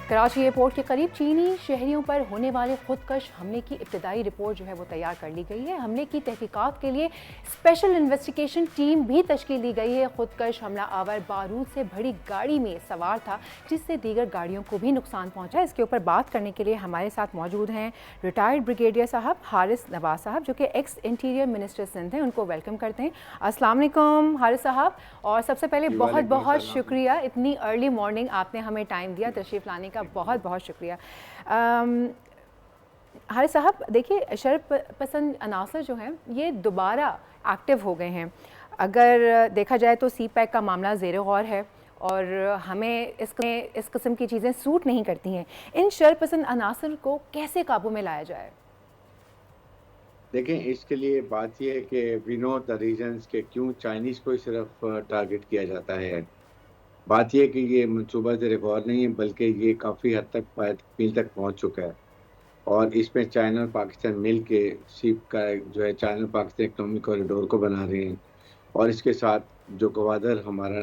Karachi airport کے قریب چینی شہریوں پر ہونے والے خودکش حملے کی ابتدائی رپورٹ جو ہے وہ تیار کر لی گئی ہے۔ حملے کی تحقیقات کے لیے اسپیشل انویسٹیگیشن ٹیم بھی تشکیل دی گئی ہے۔ خودکش حملہ آور بارود سے بھری گاڑی میں سوار تھا جس سے دیگر گاڑیوں کو بھی نقصان پہنچا۔ اس کے اوپر بات کرنے کے لیے ہمارے ساتھ موجود ہیں ریٹائرڈ بریگیڈیئر صاحب حارث نواز صاحب جو کہ ایکس انٹیریئر منسٹر سندھ ہیں۔ ان کو ویلکم کرتے ہیں۔ السلام علیکم حارث صاحب، اور سب سے پہلے بہت بہت شکریہ، اتنی ارلی مارننگ آپ نے ہمیں ٹائم دیا تشریف لانے کا، بہت بہت شکریہ۔ حارث صاحب دیکھیے، شرپ پسند عناصر جو ہیں یہ دوبارہ ایکٹیو ہو گئے ہیں۔ اگر دیکھا جائے تو سی پیک کا معاملہ زیر غور ہے اور ہمیں اس قسم کی چیزیں سوٹ نہیں کرتی ہیں۔ ان شرپ پسند عناصر کو کیسے قابو میں لایا جائے؟ دیکھیں، اس کے لیے بات یہ ہے کہ وی نو دا ریزنس کہ کیوں چائنیز کو ہی صرف ٹارگٹ کیا جاتا ہے۔ بات یہ ہے کہ یہ منصوبہ زیر غور نہیں ہے، بلکہ یہ کافی حد تک میل تک پہنچ چکا ہے، اور اس میں چائنا اور پاکستان مل کے سیپ کا جو ہے چائنا اور پاکستان اکنامک کوریڈور کو بنا رہے ہیں، اور اس کے ساتھ جو گوادر ہمارا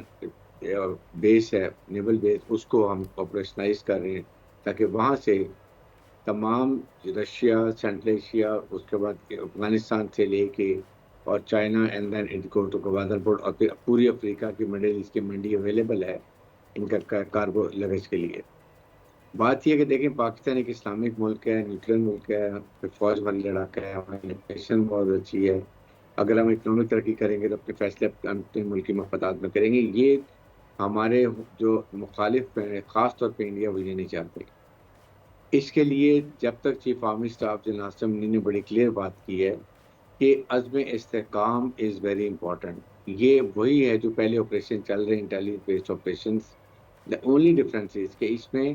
بیس ہے، نیول بیس، اس کو ہم آپریشنائز کر رہے ہیں تاکہ وہاں سے تمام رشیا، سینٹرل ایشیا، اس کے بعد افغانستان سے لے کے اور China and then it go to Gwadar port, اور پھر پوری افریقہ کی مڈل ایسٹ کی منڈی اویلیبل ہے ان کا کارگو لگیج کے لیے۔ بات یہ ہے کہ دیکھیں، پاکستان ایک اسلامک ملک ہے، نیوٹرل ملک ہے، پھر فوج والی لڑاکا ہے، ہماری لوکیشن بہت اچھی ہے۔ اگر ہم اکنامک ترقی کریں گے تو اپنے فیصلے اپنے ملکی مفادات میں کریں گے۔ یہ ہمارے جو مخالف ہیں، خاص طور پہ انڈیا، وہ یہ نہیں چاہتے۔ اس کے لیے جب تک چیف آرمی اسٹاف جنرل ناصر منی نے بڑی کلیئر بات کی ہے کہ عزم استحکام از ویری امپورٹنٹ۔ یہ وہی ہے جو پہلے آپریشن چل رہے ہیں، intelligence based operations. The only difference is کہ اس میں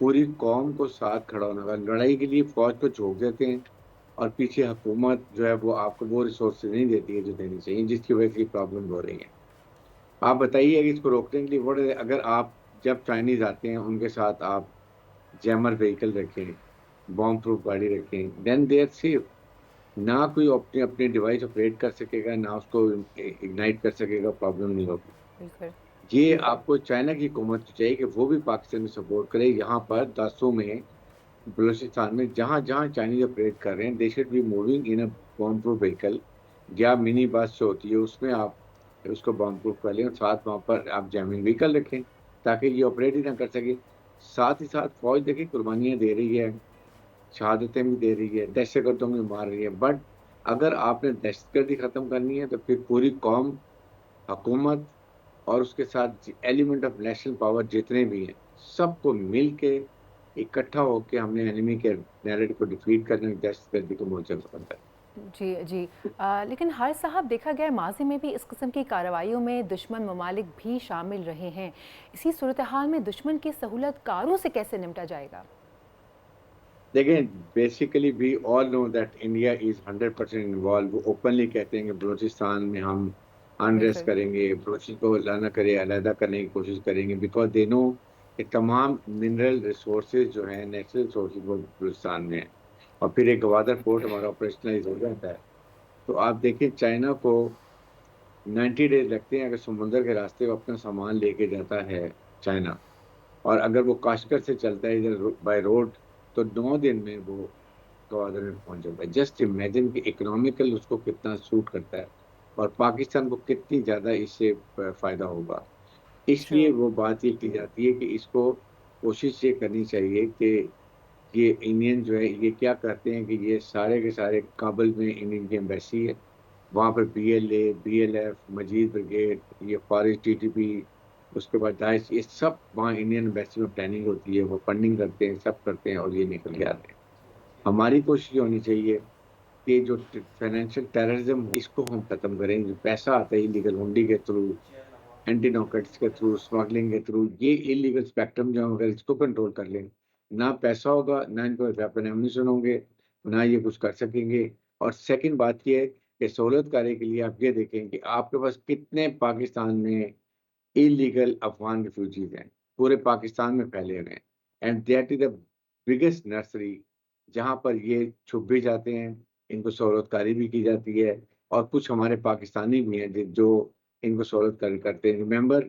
پوری قوم کو ساتھ کھڑا ہونا ہوگا۔ لڑائی کے لیے فوج کو جھونک دیتے ہیں اور پیچھے حکومت جو ہے وہ آپ کو وہ ریسورسز نہیں دیتی ہے جو دینی چاہیے، جس کی وجہ سے یہ پرابلم ہو رہی ہیں۔ آپ بتائیے کہ اس کو روکنے کے لیے اگر آپ جب چائنیز آتے ہیں ان کے ساتھ آپ جیمر وہیکل رکھیں، بام پروف گاڑی رکھیں، دین دے آر سیف۔ نہ کوئی اپنی ڈیوائس آپریٹ کر سکے گا، نہ اس کو اگنائٹ کر سکے گا، پرابلم نہیں ہوگی۔ بالکل یہ آپ کو چائنا کی حکومت کو چاہیے کہ وہ بھی پاکستان میں سپورٹ کرے۔ یہاں پر داسوں میں، بلوچستان میں جہاں جہاں چائنیز آپریٹ کر رہے ہیں، they should be moving in a bomb proof vehicle, یا منی بس جو ہوتی ہے اس میں آپ اس کو بام پروف کر لیں، اور ساتھ وہاں پر آپ جیمنگ وہیکل رکھیں تاکہ یہ آپریٹ ہی نہ کر سکے۔ ساتھ ہی ساتھ فوج دیکھیں قربانیاں دے رہی ہے، شہادتیں بھی دے رہی ہے، دہشت گردوں میں مار رہی ہے، بٹ اگر آپ نے دہشت گردی ختم کرنی ہے تو پھر پوری قوم، حکومت اور اس کے ساتھ ایلیمنٹ آف نیشنل پاور جتنے بھی ہیں، سب کو مل کے اکٹھا ہو کے ہم نے انیمی کے نیریٹو کو ڈیفیٹ کرنے، دہشت گردی کو مورچہ ختم کرنا۔ جی جی، لیکن حارث صاحب دیکھا گیا ہے ماضی میں بھی اس قسم کی کارروائیوں میں دشمن ممالک بھی شامل رہے ہیں۔ اسی صورتحال میں دشمن کے سہولت کاروں سے کیسے نمٹا جائے گا؟ دیکھیں، basically we all know that India is 100% involve. وہ اوپنلی کہتے ہیں کہ بلوچستان میں ہم انریسٹ بالکل کریں گے، بلوچستان کو لانا کرے علیحدہ کرنے کی کوشش کریں گے، بیکاز دے نو کہ تمام منرل ریسورسز جو ہیں، نیچرل ریسورسز، وہ بلوچستان میں ہیں۔ اور پھر ایک گوادر پورٹ ہمارا آپریشنلائز ہو جاتا ہے تو آپ دیکھیں چائنا کو 90 days لگتے ہیں اگر سمندر کے راستے وہ اپنا سامان لے کے جاتا ہے چائنا، اور اگر وہ کاشکر سے چلتا ہے ادھر بائی روڈ تو 9 دن میں وہ گوادر میں پہنچ جاتا ہے۔ جسٹ امیجن کہ اکنامیکل اس کو کتنا سوٹ کرتا ہے اور پاکستان کو کتنی زیادہ اس سے فائدہ ہوگا۔ اس ٹرو لیے وہ بات یہ کی جاتی ہے کہ اس کو کوشش یہ کرنی چاہیے کہ یہ انڈین جو ہے یہ کیا کرتے ہیں کہ یہ سارے کے سارے کابل میں انڈین کی ایمبیسی ہے، وہاں پر B L A, B L F, Majeed brigade, یہ فارسٹ ٹی ٹی پی، اس کے بعد داعش، یہ سب وہاں انڈین ایمبیسی میں پلاننگ ہوتی ہے، وہ فنڈنگ کرتے ہیں، سب کرتے ہیں اور یہ نکل کے آتے ہیں۔ ہماری کوشش یہ ہونی چاہیے کہ جو فائنینشیل ٹیررزم اس کو ہم ختم کریں۔ جو پیسہ آتا ہے انلیگل ہنڈی کے تھرو، اینٹی نارکوٹکس کے تھرو، اسمگلنگ کے تھرو، یہ انلیگل اسپیکٹرم جو ہم اگر اس کو کنٹرول کر لیں، نہ پیسہ ہوگا، نہ ان کو ویپن ایمونیشن ہوں گے، نہ یہ کچھ کر سکیں گے۔ اور سیکنڈ بات یہ ہے کہ سہولت کاری کے لیے آپ یہ دیکھیں کہ آپ کے پاس کتنے پاکستان میں انلیگل افغان ریفیوجیز ہیں، پورے پاکستان میں پھیلے ہوئے ہیں، and that is the biggest nursery جہاں پر یہ چھپ بھی جاتے ہیں، ان کو سہولت کاری بھی کی جاتی ہے، اور کچھ ہمارے پاکستانی بھی ہیں جو ان کو سہولت کاری کرتے ہیں۔ Remember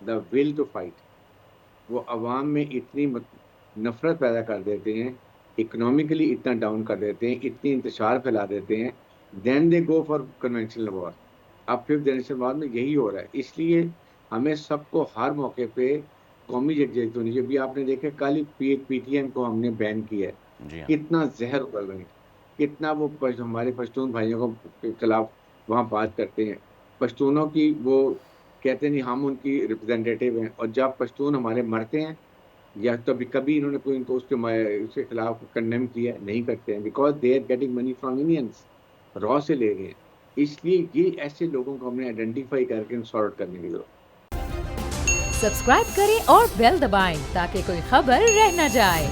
the will to fight. وہ عوام میں اتنی نفرت پیدا کر دیتے ہیں, اکنامکلی اتنا ڈاؤن کر دیتے ہیں, اتنی انتشار پھیلا دیتے ہیں, دین دے گو فار کنونشنل وار. اب 5th جنریشن وار میں یہی ہو رہا ہے. اس لیے ہمیں سب کو ہر موقع پہ قومی یکجہتی ہونی چاہیے. ابھی آپ نے دیکھا کل ہی پی ٹی ایم کو ہم نے بین کیا ہے. جی ہاں. کتنا زہر ابل رہے ہیں, کتنا وہ ہمارے پشتون بھائیوں کے خلاف وہاں بات کرتے ہیں. پشتونوں کی وہ کہتے نہیں ہم ان کی ریپرزینٹیٹیو ہیں, اور جب پشتون ہمارے مرتے ہیں یا کبھی انہوں نے کوئی ان کو اس کے خلاف کنڈیم کیا نہیں کرتے ہیں, because they are getting money from Indians, را سے لے رہے ہیں. اس لیے یہ ایسے لوگوں کو ہم نے آئیڈینٹیفائی کر کے سارٹ کرنے کی ضرورت. سبسکرائب کریں اور بیل دبائیں تاکہ کوئی خبر رہ نہ جائے.